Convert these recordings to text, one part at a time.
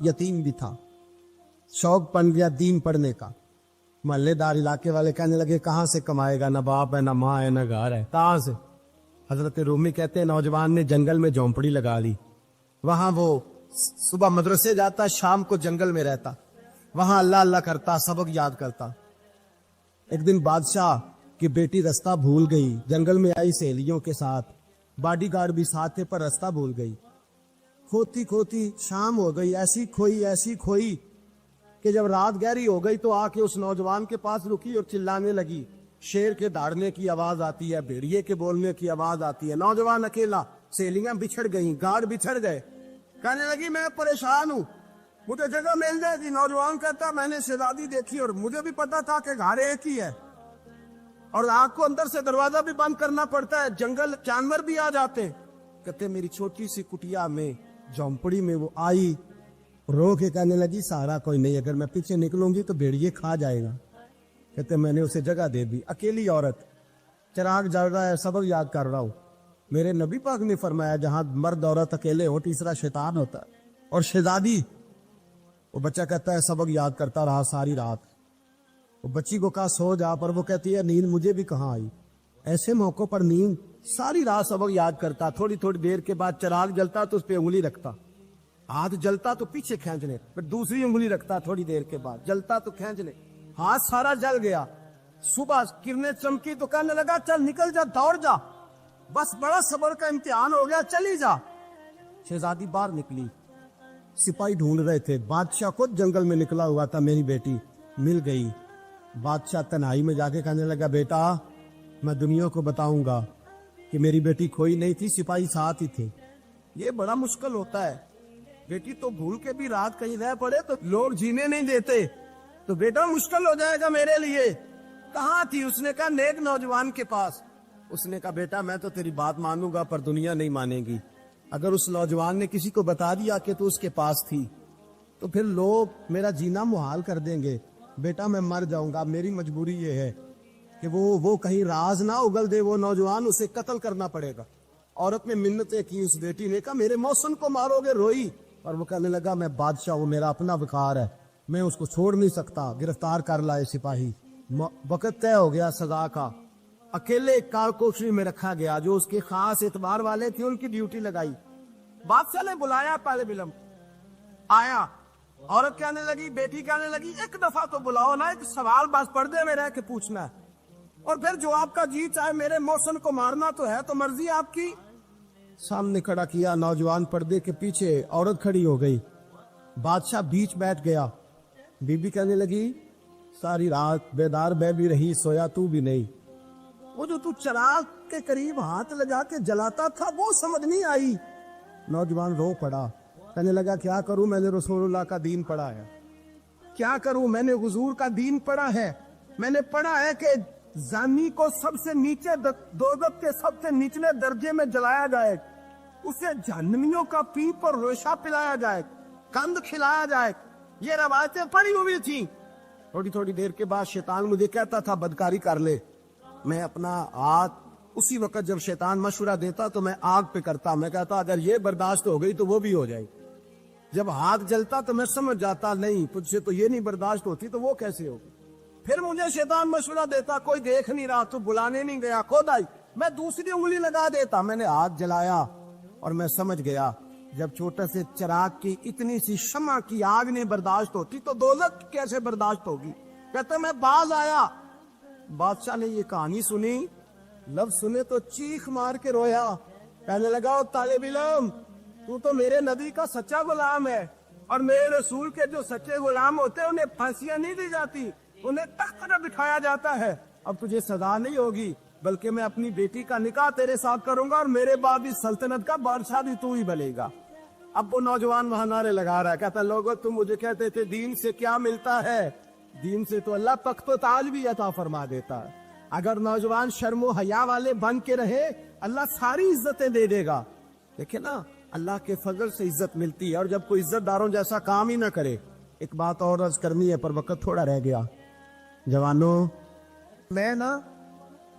यतीम भी था, शौक बन गया दीन पढ़ने का। मोहल्लेदार इलाके वाले कहने लगे कहाँ से कमाएगा, ना बाप है ना माँ है ना घर है, कहाँ से। हजरत रूमी कहते हैं नौजवान ने जंगल में झोंपड़ी लगा ली। वहां वो सुबह मदरसे जाता, शाम को जंगल में रहता, वहां अल्लाह अल्लाह करता, सबक याद करता। एक दिन बादशाह की बेटी रास्ता भूल गई, जंगल में आई सहेलियों के साथ, बॉडीगार्ड भी साथ थे, पर रास्ता भूल गई। खोती खोती शाम हो गई, ऐसी खोई कि जब रात गहरी हो गई तो आके उस नौजवान के पास रुकी और चिल्लाने लगी। शेर के दहाड़ने की आवाज आती है, भेड़िए के बोलने की आवाज आती है। नौजवान अकेला, सहेलियां बिछड़ गई, गार्ड बिछड़ गए। कहने लगी मैं परेशान हूँ, मुझे जगह मिल जाएगी। नौजवान कहता मैंने शहजादी देखी और मुझे भी पता था कि घर एक ही है और आग को अंदर से दरवाजा भी बंद करना पड़ता है, जंगल जानवर भी आ जाते। कहते मेरी छोटी सी कुटिया में, झोंपड़ी में वो आई, रो के कहने लगी सहारा कोई नहीं, अगर मैं पीछे निकलूंगी तो भेड़िए खा जाएगा। कहते मैंने उसे जगह दे दी। अकेली औरत, चिराग जल रहा है, सबक याद कर रहा हूँ। मेरे नबी पाक ने फरमाया जहां मर्द औरत अकेले हो, तीसरा शैतान होता है। और शहजादी, वो बच्चा कहता है सबक याद करता रहा सारी रात। वो बच्ची को कहा सो जा, पर वो कहती है नींद मुझे भी कहाँ आई। ऐसे मौकों पर नींद, सारी रात सबक याद करता, थोड़ी थोड़ी देर के बाद चिराग जलता तो उस पर उंगली रखता, हाथ जलता तो पीछे खींचने, फिर दूसरी उंगली रखता, थोड़ी देर के बाद जलता तो खींचने, हाथ सारा जल गया। सुबह किरणें चमकी तो कहने लगा चल निकल जा, दौड़ जा, बस बड़ा सब्र का इम्तिहान हो गया, चली जा। शहजादी बाहर निकली, सिपाही ढूंढ रहे थे, बादशाह खुद जंगल में निकला हुआ था, मेरी बेटी मिल गई। बादशाह तन्हाई में जाके कहने लगा बेटा मैं दुनिया को बताऊंगा कि मेरी बेटी खोई नहीं थी, सिपाही साथ ही थे। ये बड़ा मुश्किल होता है, बेटी तो भूल के भी रात कहीं रह पड़े तो लोग जीने नहीं देते, तो बेटा मुश्किल हो जाएगा मेरे लिए। कहाँ थी? उसने कहा नेक नौजवान के पास। उसने कहा बेटा मैं तो तेरी बात मानूंगा पर दुनिया नहीं मानेगी। अगर उस नौजवान ने किसी को बता दिया कि तू उसके पास थी तो फिर लोग मेरा जीना मुहाल कर देंगे। बेटा मैं मर जाऊंगा, मेरी मजबूरी ये है कि वो कहीं राज ना उगल दे वो नौजवान, उसे कत्ल करना पड़ेगा। औरत ने मिन्नतें की, उस बेटी ने कहा मेरे मौसम को मारोगे, रोई। और वो कहने लगा मैं बादशाह, वो मेरा अपना विकार है, मैं उसको छोड़ नहीं सकता। गिरफ्तार कर लाए सिपाही। वक्त तय हो गया सजा का। अकेले कारकोशरी में रखा गया, जो उसके खास एतबार वाले थे उनकी ड्यूटी लगाई। बादशाह ने बुलाया, पहले बिलम आया। औरत कहने लगी, बेटी कहने लगी एक दफा तो बुलाओ ना, एक सवाल बस पर्दे में रह के पूछना है, और फिर जो आपका जी चाहे मेरे मौसम को मारना तो है, तो मर्जी आपकी। सामने खड़ा किया, नौजवान पर्दे के पीछे, औरत खड़ी हो गई। बादशाह बीच बैठ गया। बीबी कहने लगी सारी रात बेदार मैं भी रही, सोया तू भी नहीं। वो जो तू चिराग के करीब हाथ लगा के जलाता था वो समझ नहीं आई। नौजवान रो पड़ा, कहने लगा क्या करूं, मैंने रसूलुल्लाह का दीन पढ़ा है, क्या करूं, मैंने हुजूर का दीन पढ़ा है। मैंने पढ़ा है कि जानी को सबसे नीचे दोज़ख के सबसे निचले दर्जे में जलाया जाए, उसे जहन्नमियों का पीप और रेशा पिलाया जाए, कंद खिलाया जाए। ये रवायतें पड़ी हुई थी। थोड़ी थोड़ी देर के बाद शैतान मुझे कहता था बदकारी कर ले। मैं अपना हाथ उसी वक्त जब शैतान मशवरा देता तो मैं आग पे करता। मैं कहता अगर ये बर्दाश्त हो गई तो वो भी हो जाएगी। जब हाथ जलता तो मैं समझ जाता नहीं तुझसे तो ये नहीं बर्दाश्त होती तो वो कैसे होगी। फिर मुझे शैतान मशवरा देता कोई देख नहीं रहा, तो बुलाने नहीं गया, खुद आई, मैं दूसरी उंगली लगा देता। मैंने हाथ जलाया और मैं समझ गया जब छोटे से चिराग की इतनी सी शमा की आग नहीं बर्दाश्त होती तो दोज़ख कैसे बर्दाश्त होगी। कहते मैं बाज आया। बादशाह ने ये कहानी सुनी, लफ्ज सुने तो चीख मार के रोया। कहने लगा ओ तालिब इल्म, तू तो मेरे नबी का सच्चा गुलाम है, और मेरे रसूल के जो सच्चे गुलाम होते हैं उन्हें फांसियां नहीं दी जाती, उन्हें तख्त पर बिठाया जाता है। अब तुझे सजा नहीं होगी, बल्कि मैं अपनी बेटी का निकाह तेरे साथ करूंगा और मेरे बाद इस सल्तनत का बादशाह भी तू ही बनेगा। अब वो नौजवान वहां नारे लगा रहा है, कहता लोगों तुम मुझे कहते थे दीन से क्या मिलता है, दीन से तो अल्लाह तख्त व ताज भी अता फरमा देता है। अगर नौजवान शर्मो हया वाले बन के रहे अल्लाह सारी इज्जतें दे देगा। देखे ना अल्लाह के फजल से इज्जत मिलती है, और जब कोई इज्जतदारों जैसा काम ही ना करे। एक बात और अर्ज करनी है पर वक्त थोड़ा रह गया। जवानों, मैं ना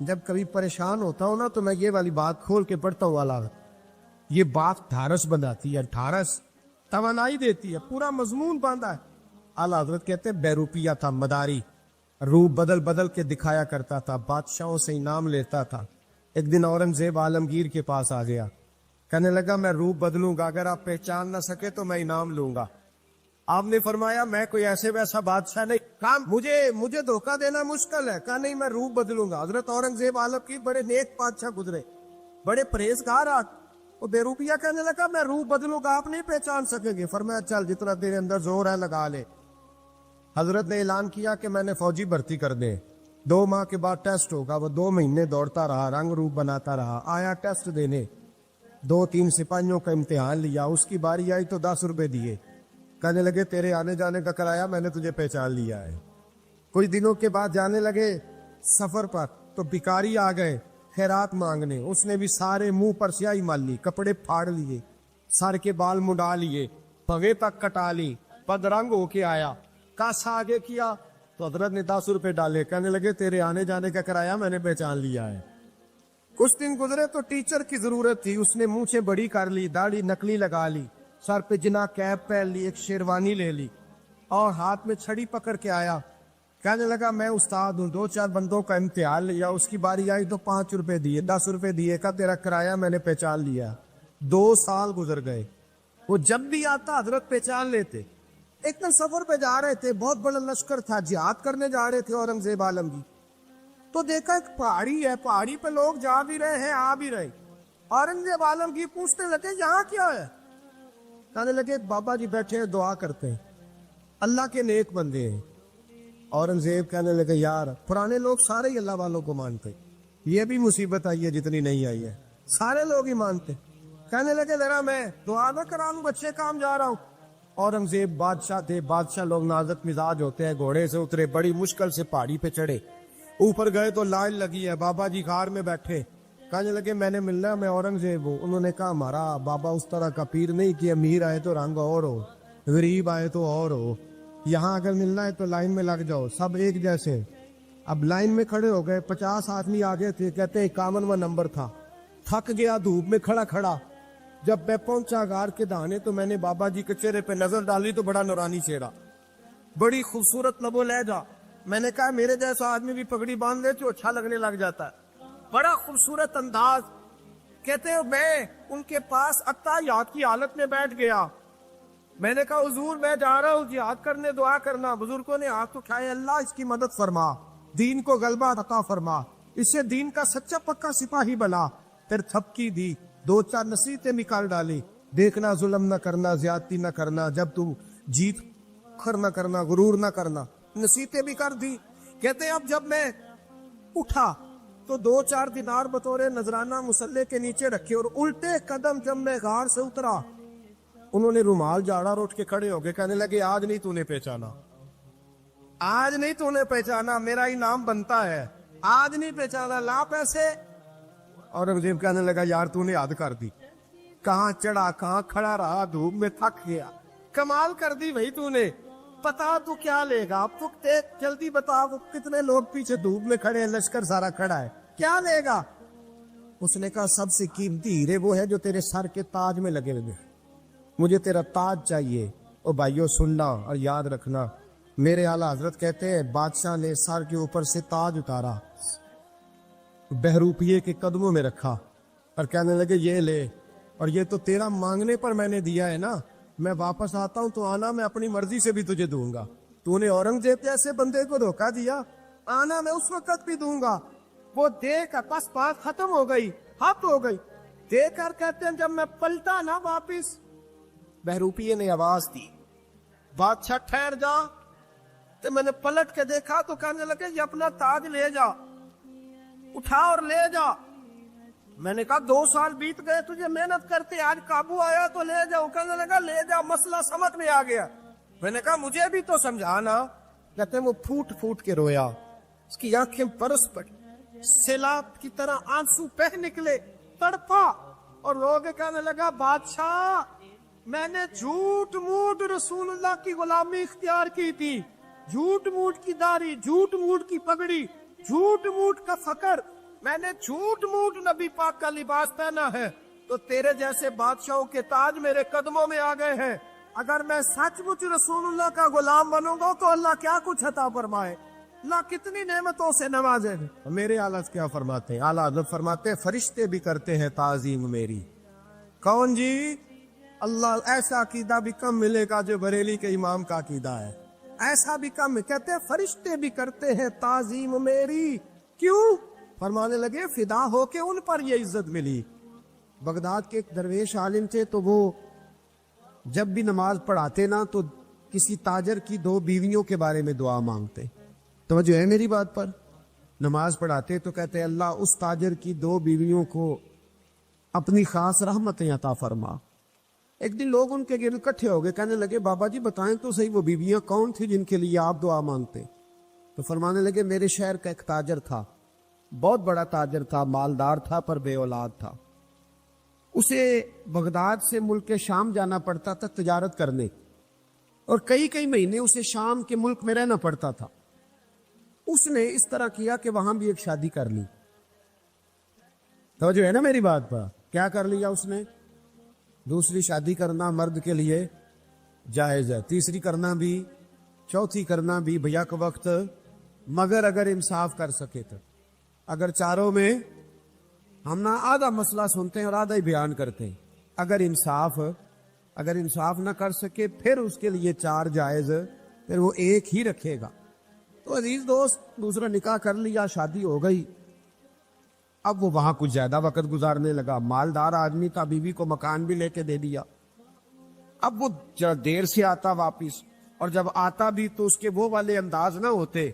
जब कभी परेशान होता हूँ ना तो मैं ये वाली बात खोल के पढ़ता हूँ। वाला ये बात ढारस बनाती है, ढारस توانائی دیتی ہے, پورا مضمون باندھا ہے. اعلیٰ حضرت کہتے ہیں بیروپیہ تھا, مداری, روپ بدل بدل کے دکھایا کرتا تھا, بادشاہوں سے انعام لیتا تھا. ایک دن اورنگزیب عالمگیر کے پاس آ گیا, کہنے لگا میں روپ بدلوں گا, اگر آپ پہچان نہ سکے تو میں انعام لوں گا. آپ نے فرمایا میں کوئی ایسے ویسا بادشاہ نہیں, کام مجھے دھوکہ دینا مشکل ہے. کہا نہیں, میں روپ بدلوں گا. حضرت اورنگزیب عالمگیر بڑے نیک بادشاہ گزرے, بڑے پرہیزگار. وہ بیروپیہ کہنے لگا میں روپ بدلوں گا, آپ نہیں پہچان سکیں گے. فرمایا چل جتنا تیرے اندر زور ہے لگا لے. حضرت نے اعلان کیا کہ میں نے فوجی بھرتی کر دے, 2 ماہ کے بعد ٹیسٹ ہوگا. وہ 2 مہینے دوڑتا رہا, رنگ روپ بناتا رہا, آیا ٹیسٹ دینے, 2-3 سپاہیوں کا امتحان لیا. اس کی باری آئی تو 10 روپے دیے, کہنے لگے تیرے آنے جانے کا کرایہ میں نے تجھے پہچان لیا ہے. کچھ دنوں کے بعد جانے لگے سفر پر, تو بھکاری آ گئے خیرات مانگنے. اس نے بھی سارے منہ پر سیاہی مال لی, کپڑے پھاڑ لیے, سر کے بال مڈا لیے, پگے تک کٹا لی, پد رنگ ہو کے آیا. کاسا آگے کیا تو حضرت نے 10 روپے ڈالے, کہنے لگے تیرے آنے جانے کا کرایہ میں نے پہچان لیا ہے. کچھ دن گزرے تو ٹیچر کی ضرورت تھی. اس نے منہ سے بڑی کر لی, داڑھی نکلی لگا لی, سر پہ جنا کیپ پہن لی, ایک شیروانی لے لی اور ہاتھ میں چھڑی پکڑ کے آیا. کہنے لگا میں استاد ہوں, 2-4 بندوں کا امتحان لیا, اس کی باری آئی تو 5 روپے دیے, 10 روپے دیے, کا تیرا کرایہ میں نے پہچان لیا. 2 سال گزر گئے. وہ جب بھی آتا حضرت پہچان لیتے. ایک دن سفر پہ جا رہے تھے, بہت بڑا لشکر تھا, جہاد کرنے جا رہے تھے اورنگزیب عالمگیر. تو دیکھا ایک پہاڑی ہے, پہاڑی پہ لوگ جا بھی رہے ہیں آ بھی رہے. اورنگزیب عالمگیر پوچھنے لگے یہاں کیا ہے؟ کہنے لگے بابا جی بیٹھے ہیں دعا کرتے ہیں, اللہ کے نیک بندے ہیں. اورنگزیب کہنے لگے یار پرانے لوگ سارے ہی اللہ والوں کو مانتے, یہ بھی مصیبت آئی ہے جتنی نہیں آئی ہے, سارے لوگ ہی مانتے. کہنے لگے ذرا میں دعا نہ کرا لوں, بچے کام جا رہا ہوں. اورنگزیب بادشاہ تھے, بادشاہ لوگ نازک مزاج ہوتے ہیں. گھوڑے سے اترے, بڑی مشکل سے پہاڑی پہ چڑھے, اوپر گئے تو لائن لگی ہے, بابا جی غار میں بیٹھے. کہنے لگے میں نے ملنا, میں اورنگزیب ہوں. انہوں نے کہا ہمارا بابا اس طرح کا پیر نہیں کہ امیر آئے تو رنگ اور ہو, غریب آئے تو اور ہو. یہاں اگر ملنا ہے تو لائن میں لگ جاؤ, سب ایک جیسے. اب لائن میں کھڑے ہو گئے, 50 آدمی آگے تھے, کہتے ہیں 51واں نمبر تھا. تھک گیا دھوپ میں کھڑا کھڑا. جب میں پہنچا غار کے دانے تو میں نے بابا جی کے چہرے پہ نظر ڈالی تو بڑا نورانی چہرہ, بڑی خوبصورت لب و لہجہ. میں نے کہا میرے جیسا آدمی بھی پگڑی باندھ لے تو اچھا لگنے لگ جاتا ہے, بڑا خوبصورت انداز. کہتے ہیں میں ان کے پاس اتحیات کی حالت میں بیٹھ گیا. میں نے کہا حضور میں جا رہا ہوں جہاد کرنے, دعا کرنا. بزرگوں نے ہاتھ اٹھائے, اللہ اس کی مدد فرما, دین کو غلبہ عطا فرما, اسے دین کا سچا پکا سپاہی بنا. پھر تھپکی دی, 2-4 نصیحتیں نکال ڈالی, دیکھنا ظلم نہ کرنا, زیادتی نہ کرنا, جب تم جیت کر نہ کرنا, غرور نہ کرنا, نصیحتیں بھی کر دی. کہتے ہیں اب جب میں اٹھا تو 2-4 دینار بطور نذرانہ مسلح کے نیچے رکھے, اور الٹے قدم جب میں غار سے اترا انہوں نے رومال جاڑا اور اٹھ کے کھڑے ہو گئے. کہنے لگے آج نہیں تو نے پہچانا, آج نہیں تو نے پہچانا, میرا انعام بنتا ہے, آج نہیں پہچانا, لا پیسے. اورنگزیب کہنے لگا یار تو نے حد کر دی, کہاں چڑھا کہاں کھڑا رہا, دھوپ میں تھک گیا, کمال کر دی بھائی تو نے. پتا تو کیا لے گا, جلدی بتا, وہ کتنے لوگ پیچھے دھوپ میں کھڑے ہیں, لشکر سارا کھڑا ہے, کیا لے گا؟ اس نے کہا سب سے قیمتی ہیرے وہ ہے جو تیرے سر کے تاج میں لگے ہوئے, مجھے تیرا تاج چاہیے. او بھائیو سننا اور یاد رکھنا, میرے اعلیٰ حضرت کہتے ہیں بادشاہ نے سر کے اوپر سے تاج اتارا, بہروپیے کے قدموں میں رکھا اور کہنے لگے یہ لے, اور یہ تو تیرا مانگنے پر میں نے دیا ہے نا, میں واپس آتا ہوں تو آنا میں اپنی مرضی سے بھی تجھے دوں گا. تو نے اورنگزیب جیسے بندے کو دھوکہ دیا, آنا میں اس وقت بھی دوں گا. وہ دیکھ کر بس بات ختم ہو گئی, ہاتھ ہو گئی. دیکھ کر کہتے ہیں جب میں پلٹا نا واپس, بہروپیے نے آواز دی بادشاہ ٹھہر جا. تو میں نے پلٹ کے دیکھا تو کہنے لگے یہ اپنا تاج لے جا, اٹھا اور لے جا. میں نے کہا 2 سال بیت گئے تجھے محنت کرتے, آج قابو آیا تو لے جاؤ. کہنے لگا لے جا, مسئلہ سمجھ میں آ گیا. میں نے کہا مجھے بھی تو سمجھانا. کہتے ہیں وہ پھوٹ پھوٹ کے رویا, اس کی آنکھیں برس پڑی, سیلاب کی طرح آنسو بہہ نکلے, تڑپا اور رو کے کہنے لگا بادشاہ میں نے جھوٹ موٹ رسول اللہ کی غلامی اختیار کی تھی, جھوٹ موٹ کی داڑھی, جھوٹ موٹ کی پگڑی, جھوٹ موٹ کا فقر, میں نے جھوٹ موٹ نبی پاک کا لباس پہنا ہے, تو تیرے جیسے بادشاہوں کے تاج میرے قدموں میں آ گئے ہیں. अगर मैं सचमुच रसूलुल्लाह का गुलाम बनूंगा तो अल्लाह क्या कुछ अता फरमाए, अल्लाह कितनी नेमतों से नवाजे। मेरे आला क्या फरमाते हैं, आला हज़रत फरमाते हैं फरिश्ते भी करते हैं ताजीम मेरी। कौन जी? अल्लाह। ऐसा अकीदा भी कम मिलेगा जो बरेली के इमाम का अकीदा है, ऐसा भी कम। कहते हैं फरिश्ते भी करते हैं ताजीम मेरी। क्यों? फरमाने लगे फिदा होके उन पर ये इज्जत मिली। बगदाद के एक दरवेश आलिम थे, तो वो जब भी नमाज पढ़ाते ना तो किसी ताजर की 2 बीवियों के बारे में दुआ मांगते। तो जो है मेरी बात पर, नमाज पढ़ाते तो कहते अल्लाह उस ताजर की 2 बीवियों को अपनी खास रहमतें अता फरमा। एक दिन लोग उनके गिर्द इकट्ठे हो गए, कहने लगे बाबा जी बताएं तो सही वो बीवियां कौन थी जिनके लिए आप दुआ मांगते। तो फरमाने लगे मेरे शहर का एक ताजर था, बहुत बड़ा ताजर था, मालदार था पर बे औलाद था। उसे बगदाद से मुल्क के शाम जाना पड़ता था तिजारत करने, और कई कई महीने उसे शाम के मुल्क में रहना पड़ता था। उसने इस तरह किया कि वहां भी एक शादी कर ली। तो जो है ना मेरी बात पर, क्या कर लिया उसने? दूसरी शादी करना मर्द के लिए जायज है, तीसरी करना भी, चौथी करना भी भैया के वक्त, मगर अगर इंसाफ कर सके तो। अगर चारों में हम ना आधा मसला सुनते हैं और आधा ही बयान करते हैं, अगर इंसाफ ना कर सके फिर उसके लिए 4 जायज, फिर वो एक ही रखेगा। तो अजीज दोस्त, दूसरा निकाह कर लिया, शादी हो गई। अब वो वहां कुछ ज्यादा वक्त गुजारने लगा, मालदार आदमी था, बीवी को मकान भी लेके दे दिया। अब वो जरा देर से आता वापिस, और जब आता भी तो उसके वो वाले अंदाज ना होते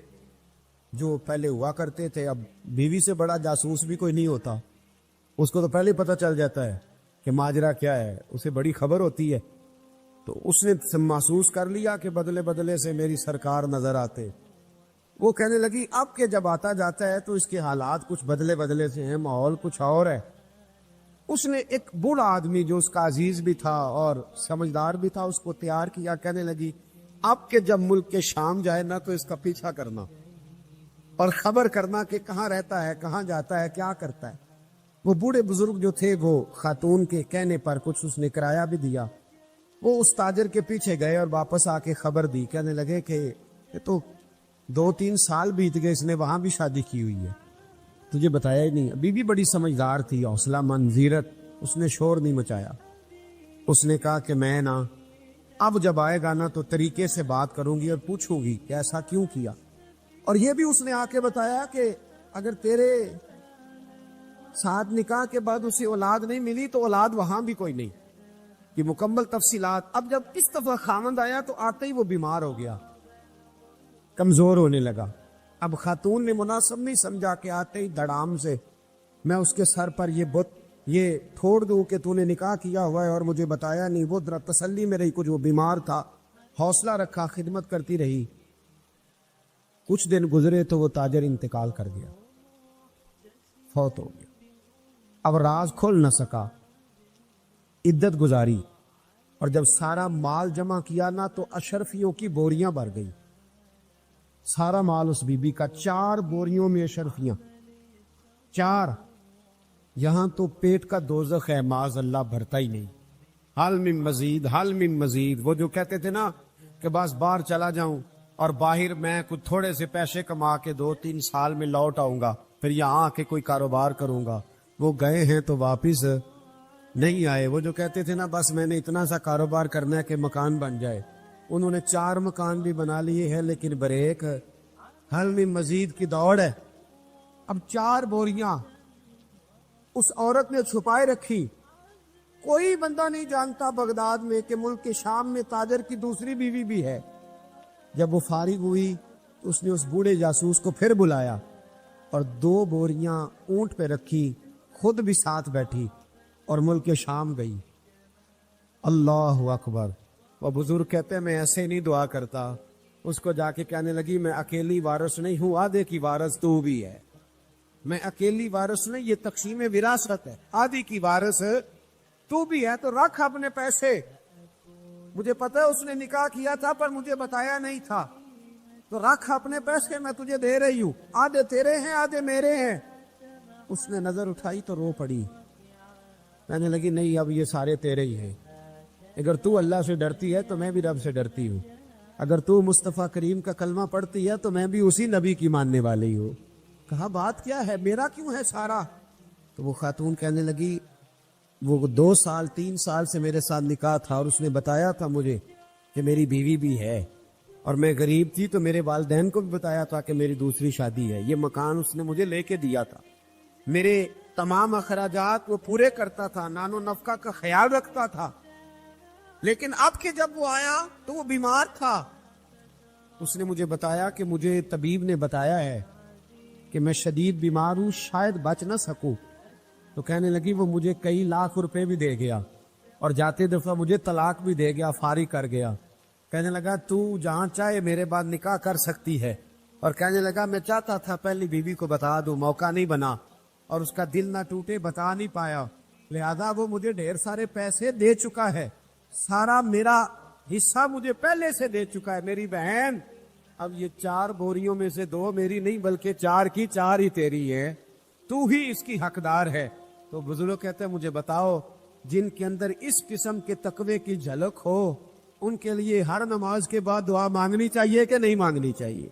जो पहले हुआ करते थे। अब बीवी से बड़ा जासूस भी कोई नहीं होता, उसको तो पहले पता चल जाता है कि माजरा क्या है, उसे बड़ी खबर होती है। तो उसने महसूस कर लिया कि बदले बदले से मेरी सरकार नजर आते। वो कहने लगी अब के जब आता जाता है तो इसके हालात कुछ बदले बदले से हैं, माहौल कुछ और है। उसने एक बूढ़ा आदमी जो उसका अजीज भी था और समझदार भी था, उसको तैयार किया। कहने लगी अब के जब मुल्क के शाम जाए ना तो इसका पीछा करना और खबर करना कि कहाँ रहता है, कहाँ जाता है, क्या करता है। वो बूढ़े बुजुर्ग जो थे वो खातून के कहने पर कुछ उसने किराया भी दिया। वो उस ताजर के पीछे गए और वापस आके खबर दी। कहने लगे कि ये तो 2-3 साल बीत गए, इसने वहां भी शादी की हुई है, तुझे बताया ही नहीं। बीवी बड़ी समझदार थी, हौसला मंद, जीरत, उसने शोर नहीं मचाया। उसने कहा कि मैं ना अब जब आएगा ना तो तरीके से बात करूंगी और पूछूंगी कि ऐसा क्यों किया। और ये भी उसने आके बताया कि अगर तेरे साथ निकाह के बाद उसे औलाद नहीं मिली तो औलाद वहां भी कोई नहीं, कि मुकम्मल तफसीलात। अब जब इस दफा खामंद आया तो आते ही वो बीमार हो गया, कमजोर होने लगा। अब खातून ने मुनासिब नहीं समझा कि आते ही धड़ाम से मैं उसके सर पर ये ठोड़ दूं कि तूने निकाह किया हुआ है और मुझे बताया नहीं। वो जरा तसल्ली में रही, कुछ वो बीमार था, हौसला रखा, खिदमत करती रही। कुछ दिन गुजरे तो वो ताजर इंतकाल कर गया, फौत हो गया। अब राज खोल न सका, इद्दत गुजारी, और जब सारा माल जमा किया ना तो अशरफियों की बोरियां भर गई। सारा माल उस बीबी का, 4 बोरियों में अशरफियां, 4। यहां तो पेट का दोज़ख है, माज अल्लाह भरता ही नहीं। हाल मिन मजीद, हाल मिन मजीद। वो जो कहते थे ना कि बस बाहर चला जाऊं और बाहर मैं कुछ थोड़े से पैसे कमा के 2-3 साल में लौट आऊंगा, फिर यहां आके कोई कारोबार करूंगा, वो गए हैं तो वापिस नहीं आए। वो जो कहते थे ना बस मैंने इतना सा कारोबार करना है कि मकान बन जाए, उन्होंने 4 मकान भी बना लिए हैं, लेकिन ब्रेक हल में मजीद की दौड़ है। अब 4 बोरियां उस औरत ने छुपाए रखी। कोई बंदा नहीं जानता बगदाद में कि मुल्क के शाम में ताजर की दूसरी बीवी भी है। जब वो फारिग हुई तो उसने उस बूढ़े जासूस को फिर बुलाया और 2 बोरियां ऊंट पे रखी, खुद भी साथ बैठी और मुल्क के शाम गई। अल्लाह अकबर। वो बुजुर्ग कहते हैं मैं ऐसे नहीं दुआ करता। उसको जाके कहने लगी मैं अकेली वारिस नहीं हूं, आधे की वारिस तू भी है। मैं अकेली वारिस नहीं, ये तकसीम विरासत है, आधी की वारिस तू भी है। तो रख अपने पैसे, मुझे पता है उसने निकाह किया था पर मुझे बताया नहीं था, तो रख अपने पैसे, मैं तुझे दे रही हूं, आधे तेरे हैं आधे मेरे हैं। उसने नजर उठाई तो रो पड़ी, कहने लगी नहीं अब ये सारे तेरे ही हैं। اگر تو اللہ سے ڈرتی ہے تو میں بھی رب سے ڈرتی ہوں، اگر تو مصطفیٰ کریم کا کلمہ پڑھتی ہے تو میں بھی اسی نبی کی ماننے والی ہوں۔ کہا بات کیا ہے، میرا کیوں ہے سارا؟ تو وہ خاتون کہنے لگی وہ 2 سال 3 سال سے میرے ساتھ نکاح تھا اور اس نے بتایا تھا مجھے کہ میری بیوی بھی ہے، اور میں غریب تھی تو میرے والدین کو بھی بتایا تھا کہ میری دوسری شادی ہے۔ یہ مکان اس نے مجھے لے کے دیا تھا، میرے تمام اخراجات وہ پورے کرتا تھا، نان و نفقہ کا خیال رکھتا تھا، لیکن اب کہ جب وہ آیا تو وہ بیمار تھا۔ اس نے مجھے بتایا کہ مجھے طبیب نے بتایا ہے کہ میں شدید بیمار ہوں، شاید بچ نہ سکوں۔ تو کہنے لگی وہ مجھے کئی لاکھ روپے بھی دے گیا اور جاتے دفعہ مجھے طلاق بھی دے گیا، فارغ کر گیا۔ کہنے لگا تو جہاں چاہے میرے بعد نکاح کر سکتی ہے، اور کہنے لگا میں چاہتا تھا پہلی بیوی کو بتا دوں، موقع نہیں بنا اور اس کا دل نہ ٹوٹے، بتا نہیں پایا، لہذا وہ مجھے ڈھیر سارے پیسے دے چکا ہے، سارا میرا حصہ مجھے پہلے سے دے چکا ہے۔ میری بہن اب یہ 4 بوریوں میں سے 2 میری نہیں بلکہ 4 کی 4 ہی تیری ہے، تو ہی اس کی حقدار ہے۔ تو بزرگ کہتے ہیں مجھے بتاؤ جن کے اندر اس قسم کے تقوی کی جھلک ہو ان کے لیے ہر نماز کے بعد دعا مانگنی چاہیے کہ نہیں مانگنی چاہیے؟